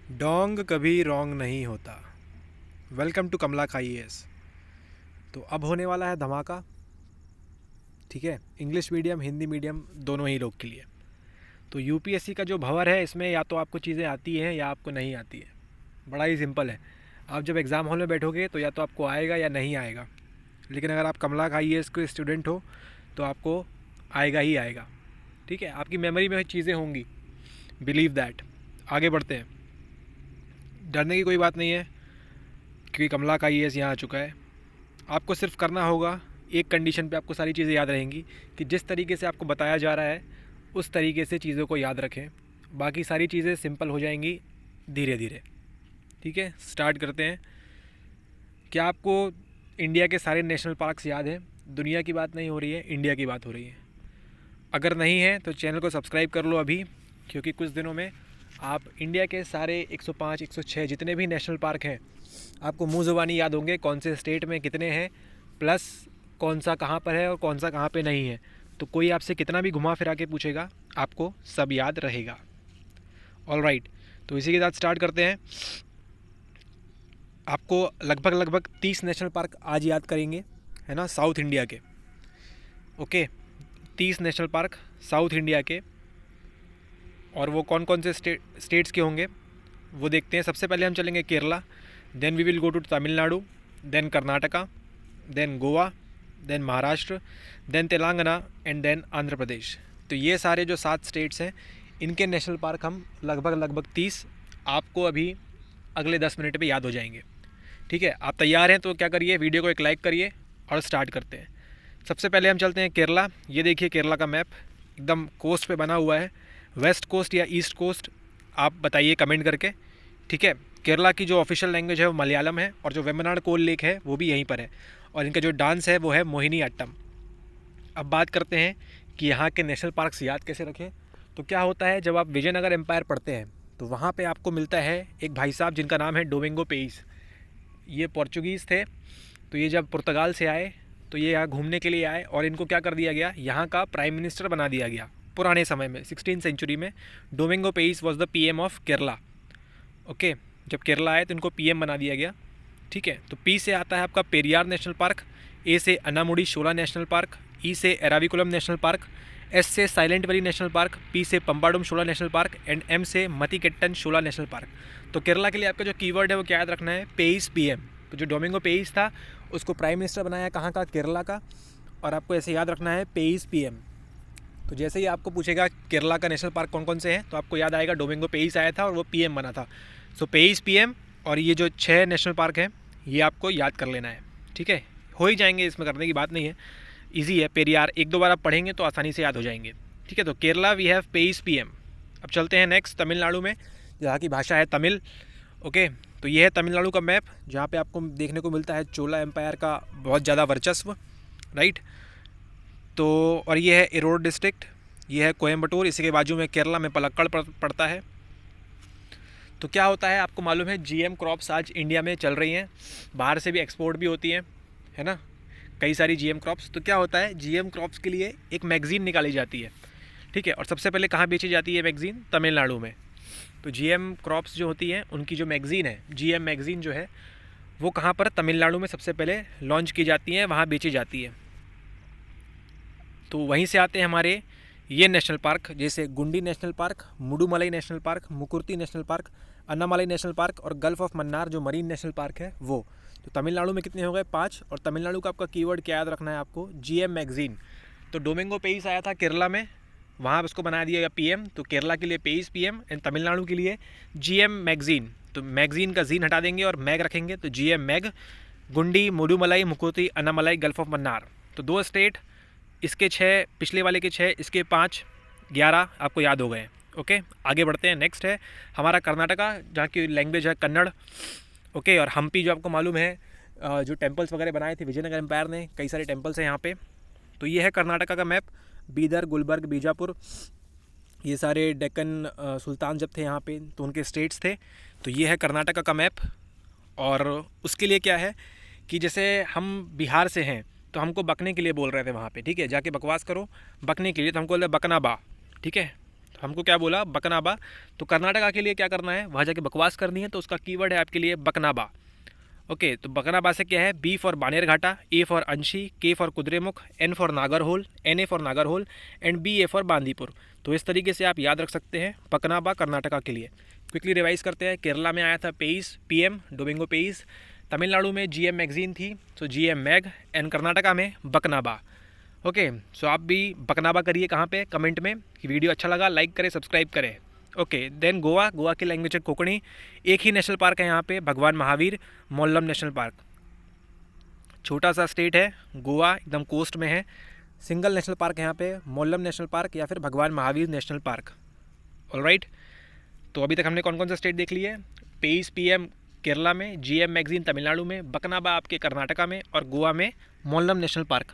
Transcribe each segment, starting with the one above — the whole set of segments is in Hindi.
डोंग कभी रॉन्ग नहीं होता। Welcome to Kamala IAS। तो अब होने वाला है धमाका। ठीक है, इंग्लिश मीडियम हिंदी मीडियम दोनों ही लोग के लिए। तो यूपीएससी का जो भंवर है, इसमें या तो आपको चीज़ें आती हैं या आपको नहीं आती है। बड़ा ही सिंपल है। आप जब एग्ज़ाम हॉल में बैठोगे तो या तो आपको आएगा या नहीं आएगा। लेकिन अगर आप कमला IAS के स्टूडेंट हो तो आपको आएगा ही आएगा। ठीक है, आपकी मेमोरी में चीज़ें होंगी। Believe that. आगे बढ़ते हैं। डरने की कोई बात नहीं है, क्योंकि कमला IAS यहाँ आ चुका है। आपको सिर्फ करना होगा, एक कंडीशन पे आपको सारी चीज़ें याद रहेंगी कि जिस तरीके से आपको बताया जा रहा है उस तरीके से चीज़ों को याद रखें। बाकी सारी चीज़ें सिंपल हो जाएंगी धीरे धीरे। ठीक है, स्टार्ट करते हैं। क्या आपको इंडिया के सारे नेशनल पार्क्स याद हैं? दुनिया की बात नहीं हो रही है, इंडिया की बात हो रही है। अगर नहीं है तो चैनल को सब्सक्राइब कर लो अभी, क्योंकि कुछ दिनों में आप इंडिया के सारे 105 106 जितने भी नेशनल पार्क हैं आपको मुँह ज़ुबानी याद होंगे, कौन से स्टेट में कितने हैं, प्लस कौन सा कहाँ पर है और कौन सा कहाँ पे नहीं है। तो कोई आपसे कितना भी घुमा फिरा के पूछेगा, आपको सब याद रहेगा। ऑल राइट, तो इसी के साथ स्टार्ट करते हैं। आपको लगभग 30 नेशनल पार्क आज याद करेंगे, है ना, साउथ इंडिया के। Okay, 30 national park south India के। और वो कौन कौन से स्टेट्स के होंगे वो देखते हैं। सबसे पहले हम चलेंगे Kerala, then we will go to Tamil Nadu, then Karnataka, then Goa, then Maharashtra, then Telangana and then Andhra Pradesh. तो ये सारे जो 7 स्टेट्स हैं इनके नेशनल पार्क हम लगभग 30 आपको अभी अगले 10 मिनट पे याद हो जाएंगे। ठीक है, आप तैयार हैं तो क्या करिए, वीडियो को एक लाइक करिए और स्टार्ट करते हैं। सबसे पहले हम चलते हैं केरला। ये देखिए केरला का मैप एकदम कोस्ट पे बना हुआ है। वेस्ट कोस्ट या ईस्ट कोस्ट, आप बताइए कमेंट करके। ठीक है, केरला की जो ऑफिशियल लैंग्वेज है वो मलयालम है, और जो वेम्बनाड कोल लेक है वो भी यहीं पर है, और इनका जो डांस है वो है मोहिनी अट्टम। अब बात करते हैं कि यहाँ के नेशनल पार्क्स याद कैसे रखें। तो क्या होता है, जब आप विजयनगर एम्पायर पढ़ते हैं तो वहाँ पे आपको मिलता है एक भाई साहब जिनका नाम है डोमिंगो पेइस। ये पोर्चुगीज़ थे। तो ये जब पुर्तगाल से आए तो ये यहाँ घूमने के लिए आए, और इनको क्या कर दिया गया, यहाँ का प्राइम मिनिस्टर बना दिया गया। पुराने समय में 16th सेंचुरी में Domingo Paes was the PM of Kerala. Okay, जब केरला आए तो इनको PM बना दिया गया। ठीक है, तो P से आता है आपका पेरियार नेशनल पार्क, A से अनामुडी शोला नेशनल पार्क, E से एराविकुलम नेशनल पार्क, S से silent valley national park, P से पंबाडुम शोला नेशनल पार्क एंड M से मतिकेट्टन शोला नेशनल पार्क। तो केरला के लिए आपका जो कीवर्ड है वो क्या याद रखना है, पेइस PM। तो जो डोमिंगो पेइस था उसको प्राइम मिनिस्टर बनाया कहाँ का, केरला का, और आपको ऐसे याद रखना है पेइस PM। तो जैसे ही आपको पूछेगा केरला का नेशनल पार्क कौन कौन से हैं तो आपको याद आएगा डोमिंगो पेइस आया था और वो PM बना था। सो पेइस PM, और ये जो 6 नेशनल पार्क हैं ये आपको याद कर लेना है। ठीक है, हो ही जाएंगे, इसमें करने की बात नहीं है, ईजी है। पेरियार एक दो बार आप पढ़ेंगे तो आसानी से याद हो जाएंगे। ठीक है, तो केरला वी हैव पेइस PM। अब चलते हैं नेक्स्ट तमिलनाडु में, जहाँ की भाषा है तमिल। ओके, तो ये है तमिलनाडु का मैप, जहाँ पे आपको देखने को मिलता है चोला एम्पायर का बहुत ज़्यादा वर्चस्व। राइट, तो और ये है इरोड डिस्ट्रिक्ट, ये है कोयम्बटूर, इसी के बाजू में केरला में पलक्कड़ पड़ता है। तो क्या होता है, आपको मालूम है GM क्रॉप्स आज इंडिया में चल रही हैं, बाहर से भी एक्सपोर्ट भी होती हैं, है ना, कई सारी GM क्रॉप्स। तो क्या होता है, GM क्रॉप्स के लिए एक मैगज़ीन निकाली जाती है। ठीक है, और सबसे पहले कहाँ बेची जाती है मैगज़ीन, तमिलनाडु में। तो GM क्रॉप्स जो होती हैं उनकी जो मैगज़ीन है, GM मैगज़ीन जो है वो कहाँ पर, तमिलनाडु में सबसे पहले लॉन्च की जाती है, वहाँ बेची जाती है। तो वहीं से आते हैं हमारे ये नेशनल पार्क, जैसे Guindy national park, Mudumalai national park, Mukurthi national park, Annamalai national park और गल्फ ऑफ मन्नार जो मरीन नेशनल पार्क है वो। तो तमिलनाडु में कितने हो गए, 5। और तमिलनाडु का आपका कीवर्ड क्या याद रखना है आपको, GM मैगज़ीन। तो डोमिंगो पेइस आया था केरला में, वहाँ उसको बना दिया गया PM। तो केरला के लिए पेइस PM एंड तमिलनाडु के लिए GM मैगज़ीन। तो मैगज़ीन का जीन हटा देंगे और मैग रखेंगे, तो GM मैग। गुंडी, मुडुमलाई, मुकुर्ती, अन्नामलाई, गल्फ ऑफ मन्नार। तो 2 स्टेट, इसके 6, पिछले वाले के 6, इसके 5, 11 आपको याद हो गए। ओके, आगे बढ़ते हैं। नेक्स्ट है हमारा कर्नाटका, जहाँ की लैंग्वेज है कन्नड़। ओके, और हम्पी जो आपको मालूम है, जो टेम्पल्स वगैरह बनाए थे विजयनगर एम्पायर ने, कई सारे टेम्पल्स हैं यहाँ पे। तो ये है कर्नाटका का मैप। बीदर, गुलबर्ग, बीजापुर, ये सारे डेक्कन सुल्तान जब थे यहाँ पे तो उनके स्टेट्स थे। तो ये है कर्नाटका का मैप। और उसके लिए क्या है कि जैसे हम बिहार से हैं तो हमको बकने के लिए बोल रहे थे वहाँ पे, ठीक है, जाके बकवास करो बकने के लिए, तो हमको बोले बकना बा। ठीक है, तो हमको क्या बोला, बकनाबा। तो कर्नाटका के लिए क्या करना है, वहाँ जाके बकवास करनी है, तो उसका कीवर्ड है आपके लिए बकनाबा। ओके, तो बकनाबा से क्या है, B for Bannerghatta, A for Anshi, K for Kudremukh, N for Nagarhole, N A for Nagarhole and B A for Bandipur. तो इस तरीके से आप याद रख सकते हैं बकनाबा कर्नाटका के लिए। क्विकली रिवाइज करते हैं। केरला में आया था पेइस, पीएम डोमिंगो पेइस। तमिलनाडु में जीएम मैगजीन थी, तो जीएम मैग। एंड कर्नाटका में बकनाबा। ओके, सो आप भी बकनाबा करिए कहाँ पे, कमेंट में। कि वीडियो अच्छा लगा लाइक करें, सब्सक्राइब करें। Okay, then Goa. गोवा की लैंग्वेज है कोंकणी। एक ही नेशनल पार्क है यहाँ पे, भगवान महावीर मोल्लम नेशनल पार्क। छोटा सा स्टेट है गोवा, एकदम कोस्ट में है। सिंगल नेशनल पार्क है यहाँ पे, मोल्लम नेशनल पार्क या फिर भगवान महावीर नेशनल पार्क। ऑलराइट, तो अभी तक हमने कौन कौन सा स्टेट देख लिया है। पेइस पीएम केरला में, जीएम मैगजीन तमिलनाडु में, बकनाबा आपके कर्नाटका में और गोवा में मोल्लम नेशनल पार्क।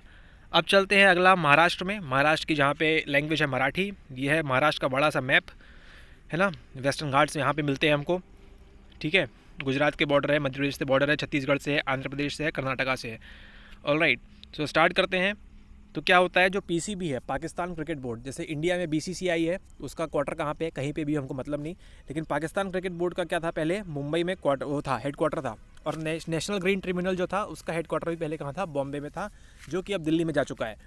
अब चलते हैं अगला महाराष्ट्र में। महाराष्ट्र की जहाँ पे लैंग्वेज है मराठी। ये है महाराष्ट्र का बड़ा सा मैप, है ना। वेस्टर्न घाट्स यहाँ पे मिलते हैं हमको, ठीक है। गुजरात के बॉर्डर है, मध्य प्रदेश से बॉर्डर है, छत्तीसगढ़ से है, आंध्र प्रदेश से है, कर्नाटका से है। ऑलराइट, सो स्टार्ट करते हैं। तो क्या होता है, जो पीसीबी है, पाकिस्तान क्रिकेट बोर्ड, जैसे इंडिया में बीसीसीआई है, उसका क्वार्टर कहाँ पे है, कहीं पे भी हमको मतलब नहीं। लेकिन पाकिस्तान क्रिकेट बोर्ड का क्या था, पहले मुंबई में क्वार्टर वो था, हेडक्वार्टर था। और नेशनल ग्रीन ट्रिब्यूनल जो था, उसका हेडक्वार्टर भी पहले कहाँ था, बॉम्बे में था, जो कि अब दिल्ली में जा चुका है।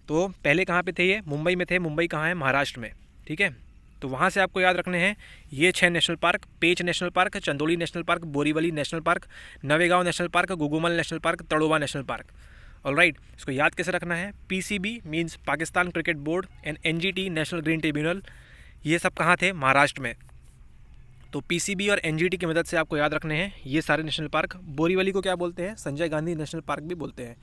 तो पहले कहाँ पे थे ये, मुंबई में थे। मुंबई कहाँ है, महाराष्ट्र में, ठीक है। तो वहाँ से आपको याद रखने हैं ये 6 national park. Pench national park, Chandoli national park, Borivali national park, Navegaon national park, Gugamal national park, Tadoba national park. Alright, इसको याद कैसे रखना है, PCB means Pakistan cricket board and NGT national green tribunal, ये सब कहाँ थे, महाराष्ट्र में। तो पीसीबी और एनजीटी की मदद से आपको याद रखने हैं ये सारे नेशनल पार्क। बोरीवली को क्या बोलते हैं, संजय गांधी नेशनल पार्क भी बोलते हैं।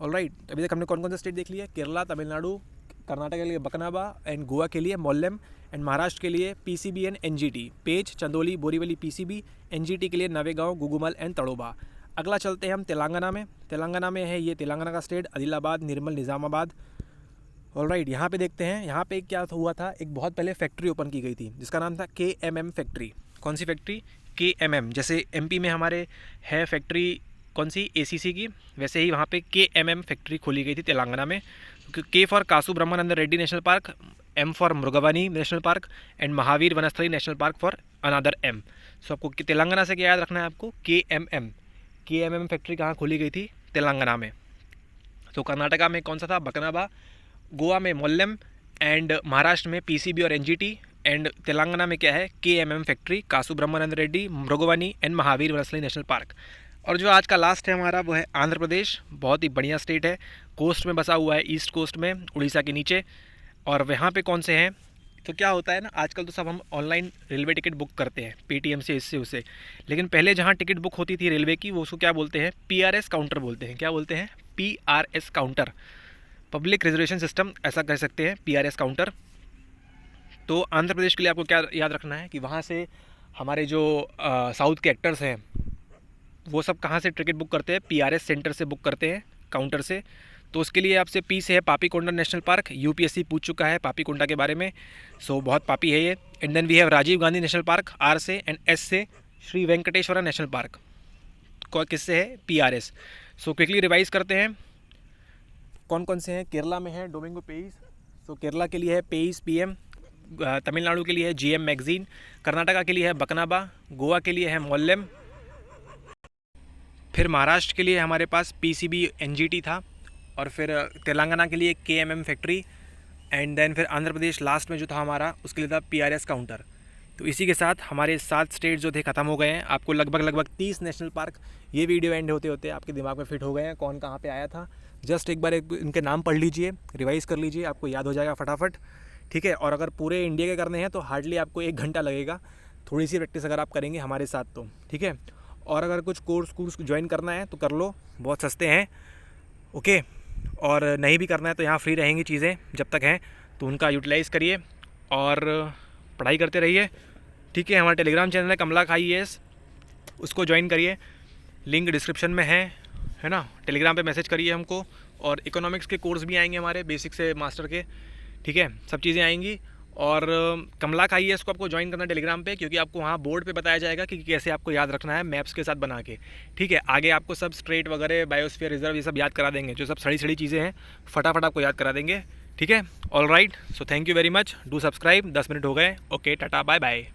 ऑलराइट, अभी तक हमने कौन कौन से स्टेट देख लिया, केरला, तमिलनाडु, कर्नाटक के लिए बकनाबा एंड गोवा के लिए मोल्लम एंड महाराष्ट्र के लिए PCB and NGT, Pench, Chandoli, Borivali PCB, NGT के लिए नवेगांव, गुगुमल एंड तड़ोबा। अगला चलते हैं हम तेलंगाना में। तेलंगाना में है ये तेलंगाना का स्टेट, आदिलाबाद, निर्मल, निज़ामाबाद। ऑलराइट, यहाँ पे देखते हैं, यहाँ पे क्या हुआ था, एक बहुत पहले फैक्ट्री ओपन की गई थी जिसका नाम था KMM फैक्ट्री। कौन सी फैक्ट्री, KMM। जैसे एमपी में हमारे है फैक्ट्री कौन सी, ACC की, वैसे ही वहाँ पे KMM फैक्ट्री खोली गई थी तेलंगाना में। K for Kasu Brahmananda Reddy national park, M for Mrugavani national park and Mahavir Vanasthali national park for another M। So आपको तेलंगाना से क्या याद रखना है, आपको KMM फैक्ट्री कहाँ खोली गई थी, तेलंगाना में। तो कर्नाटका में कौन सा था, बकनाबा, गोवा में मोल्लम एंड महाराष्ट्र में पीसीबी और एनजीटी एंड तेलंगाना में क्या है, KMM factory, Kasu Brahmananda Reddy, Mrugavani and Mahavir Vanasthali national park. और जो आज का लास्ट है हमारा वो है आंध्र प्रदेश। बहुत ही बढ़िया स्टेट है, कोस्ट में बसा हुआ है, ईस्ट कोस्ट में, उड़ीसा के नीचे। और वहाँ पे कौन से हैं, तो क्या होता है ना, आजकल तो सब हम ऑनलाइन रेलवे टिकट बुक करते हैं, पेटीएम से, इससे उससे। लेकिन पहले जहाँ टिकट बुक होती थी रेलवे की, वो उसको क्या बोलते हैं, PRS काउंटर बोलते हैं। क्या बोलते हैं, PRS counter, public reservation system ऐसा कह सकते हैं, PRS काउंटर। तो आंध्र प्रदेश के लिए आपको क्या याद रखना है कि वहाँ से हमारे जो साउथ के एक्टर्स हैं वो सब कहाँ से टिकट बुक करते हैं, PRS सेंटर से बुक करते हैं, काउंटर से। तो उसके लिए आपसे P से है पापीकोंडा नेशनल पार्क, UPSC पूछ चुका है पापीकोंडा के बारे में, सो बहुत पापी है ये। And then we have Rajiv Gandhi national park, R से, एंड S से श्री वेंकटेश्वरा नेशनल पार्क, किससे है, PRS। सो क्विकली रिवाइज करते हैं कौन कौन से हैं। केरला में है डोमिंगो पेइस, सो केरला के लिए है पेइस PM, तमिलनाडु के लिए है GM मैगजीन, कर्नाटका के लिए है बकनाबा, गोवा के लिए है मोल्लम, फिर महाराष्ट्र के लिए हमारे पास PCB NGT था, और फिर तेलंगाना के लिए KMM फैक्ट्री, एंड देन फिर आंध्र प्रदेश लास्ट में जो था हमारा, उसके लिए था PRS काउंटर। तो इसी के साथ हमारे 7 स्टेट जो थे ख़त्म हो गए हैं। आपको लगभग 30 नेशनल पार्क, ये वीडियो एंड होते होते आपके दिमाग में फिट हो गए हैं कौन कहाँ पे आया था। जस्ट एक बार इनके नाम पढ़ लीजिए, रिवाइज़ कर लीजिए, आपको याद हो जाएगा फटाफट, ठीक है। और अगर पूरे इंडिया के करने हैं तो हार्डली आपको 1 घंटा लगेगा, थोड़ी सी प्रैक्टिस अगर आप करेंगे हमारे साथ तो, ठीक है। और अगर कुछ कोर्स ज्वाइन करना है तो कर लो, बहुत सस्ते हैं, ओके। और नहीं भी करना है तो यहाँ फ्री रहेंगी चीज़ें जब तक हैं, तो उनका यूटिलाइज़ करिए और पढ़ाई करते रहिए, ठीक है। हमारा टेलीग्राम चैनल है कमला खाई IAS, उसको ज्वाइन करिए, लिंक डिस्क्रिप्शन में है ना। टेलीग्राम पे मैसेज करिए हमको। और इकोनॉमिक्स के कोर्स भी आएंगे हमारे, बेसिक से मास्टर के, ठीक है, सब चीज़ें आएंगी। और कमला खाई IAS को आपको ज्वाइन करना टेलीग्राम पे, क्योंकि आपको वहाँ बोर्ड पे बताया जाएगा कि कैसे आपको याद रखना है मैप्स के साथ बना के, ठीक है। आगे आपको सब स्ट्रेट वगैरह, बायोस्फीयर रिजर्व, ये सब याद करा देंगे, जो सब सड़ी चीज़ें हैं फटाफट आपको याद करा देंगे, ठीक है, all right. So thank you very much, do subscribe. 10 minute हो गए। Okay, tata, bye bye.